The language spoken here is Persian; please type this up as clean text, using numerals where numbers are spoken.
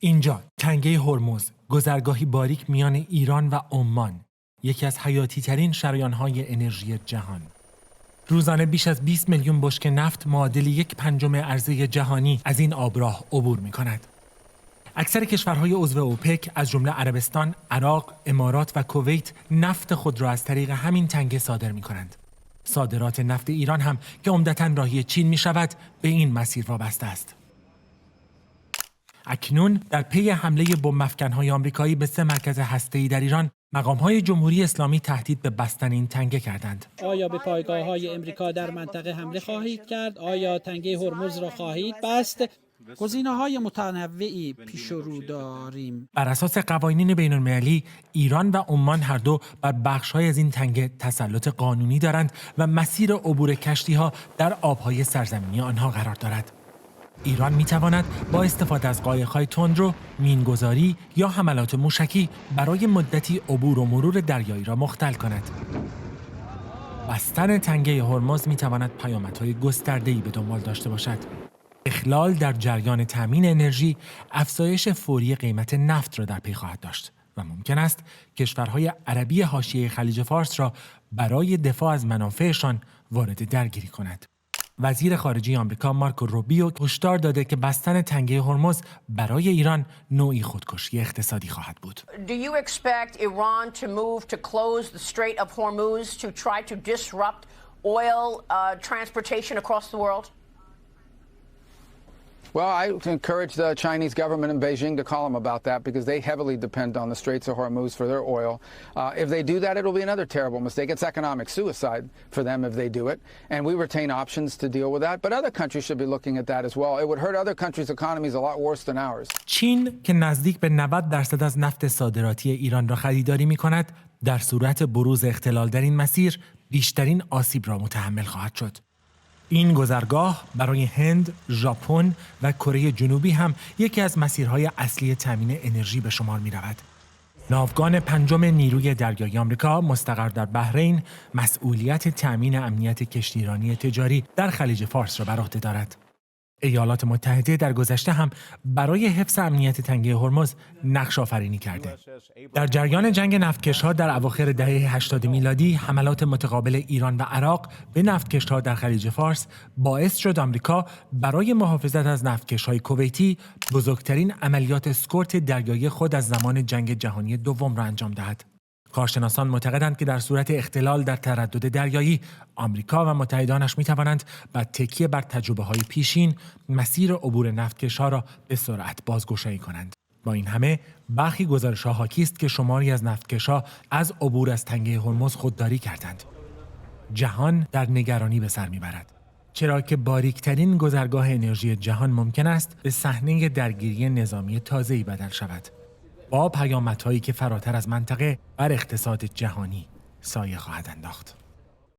اینجا تنگه هرمز، گذرگاهی باریک میان ایران و عمان، یکی از حیاتی ترین شریان‌های انرژی جهان. روزانه بیش از 20 میلیون بشکه نفت معادل 1/5 عرضه جهانی از این آبراه عبور می‌کند. اکثر کشورهای عضو اوپک از جمله عربستان، عراق، امارات و کویت نفت خود را از طریق همین تنگه صادر می‌کنند. صادرات نفت ایران هم که عمدتاً راهی چین می‌شود، به این مسیر وابسته است. اکنون در پی حمله بمب‌افکن‌های آمریکایی به 3 مرکز هسته‌ای در ایران، مقام‌های جمهوری اسلامی تهدید به بستن این تنگه کردند. آیا به پایگاه‌های امریکا در منطقه حمله خواهید کرد؟ آیا تنگه هرمز را خواهید بست؟ گزینه‌های متنوعی پیش رو داریم. بر اساس قوانین بین‌المللی، ایران و عمان هر دو بر بخش‌های از این تنگه تسلط قانونی دارند و مسیر عبور کشتی‌ها در آب‌های سرزمینی آنها قرار دارد. ایران می‌تواند با استفاده از قایق‌های تندرو، مین‌گذاری یا حملات موشکی برای مدتی عبور و مرور دریایی را مختل کند. بستن تنگه هرمز می‌تواند پیامدهای گسترده‌ای به دنبال داشته باشد. اخلال در جریان تامین انرژی، افزایش فوری قیمت نفت را در پی خواهد داشت و ممکن است کشورهای عربی حاشیه خلیج فارس را برای دفاع از منافعشان وارد درگیری کند. وزیر خارجه آمریکا مارکو روبیو هشدار داده که بستن تنگه هرمز برای ایران نوعی خودکشی اقتصادی خواهد بود. Do you expect Iran to move to close the Strait of Hormuz to try to disrupt oil transportation across the world? Well, I encourage the Chinese government in Beijing to call them about that because they heavily depend on the Straits of Hormuz for their oil. If they do that, it'll be another terrible mistake. It's economic suicide for them if they do it. And we retain options to deal with that. But other countries should be looking at that as well. It would hurt other countries' economies a lot worse than ours. چین که نزدیک به 90% از نفت صادراتی ایران را خریداری می‌کند، در صورت بروز اختلال در این مسیر بیشترین آسیب را متحمل خواهد شد. این گذرگاه برای هند، ژاپن و کره جنوبی هم یکی از مسیرهای اصلی تامین انرژی به شمار می رود. ناوگان 5 نیروی دریایی آمریکا مستقر در بحرین مسئولیت تامین امنیت کشتیرانی تجاری در خلیج فارس را بر عهده دارد. ایالات متحده در گذشته هم برای حفظ امنیت تنگه هرمز نقش آفرینی کرده. در جریان جنگ نفتکش‌ها در اواخر دهه 80 میلادی، حملات متقابل ایران و عراق به نفتکش‌ها در خلیج فارس باعث شد آمریکا برای محافظت از نفتکش‌های کویتی بزرگترین عملیات اسکورت دریایی خود از زمان جنگ جهانی دوم را انجام دهد. کارشناسان معتقدند که در صورت اختلال در تردد دریایی، آمریکا و متحدانش می‌توانند با تکیه بر تجربه‌های پیشین مسیر عبور نفتکش‌ها را به سرعت بازگشایی کنند. با این همه، برخی گزارش‌ها حاکی است که شماری از نفتکش‌ها از عبور از تنگه هرمز خودداری کردند. جهان در نگرانی به سر می‌برد، چرا که باریک‌ترین گذرگاه انرژی جهان ممکن است به صحنه درگیری نظامی تازه‌ای بدل شود، با پیامدهایی که فراتر از منطقه بر اقتصاد جهانی سایه خواهد انداخت.